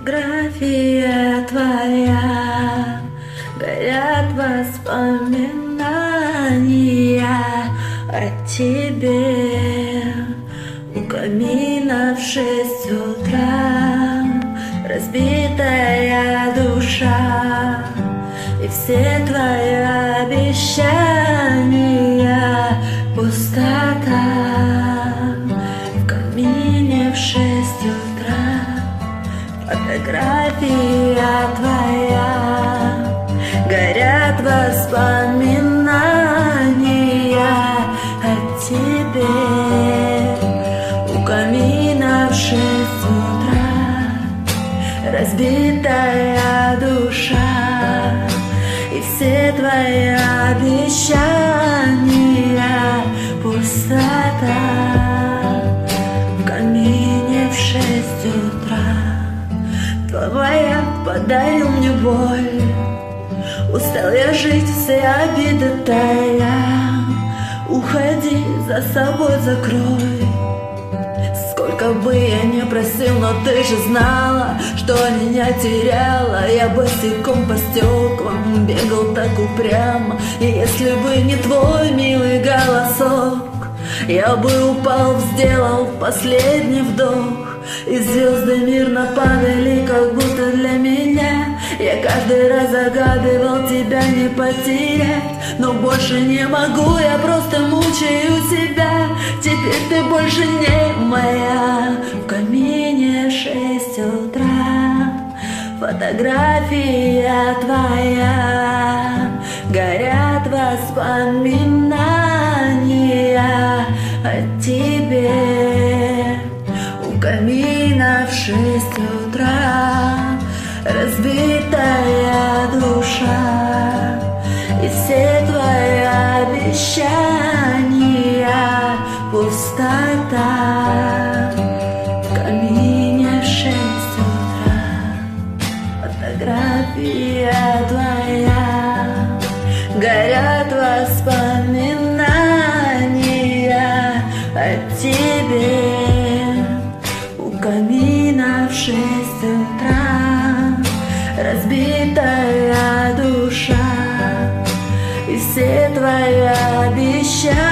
Фотография твоя, горят воспоминания о тебе. У камина в 6 утра разбитая душа, и все твои обещания пустота. В камине в 6 утра фотография твоя, горят воспоминания о тебе. У камина в 6 утра разбитая душа, и все твои обещания пустота. В камине в 6 утра твой подарил мне боль. Устал я жить, все обиды тая. Уходи, за собой закрой. Сколько бы я не просил, но ты же знала, что меня теряла. Я босиком по стеклам бегал так упрямо, и если бы не твой милый голосок, я бы упал, сделал последний вдох, и звезды мирно падали, как будто для меня. Я каждый раз загадывал тебя не потерять, но больше не могу, я просто мучаю себя. Теперь ты больше не моя. В камине 6 утра фотография твоя, горят воспоминания о тебе. У камина в 6 утра разбитая душа, и все твои обещания пустота. В камине в 6 утра фотография твоя, горят воспоминания о тебе. У камина в 6 утра разбитая душа, и все твои обещания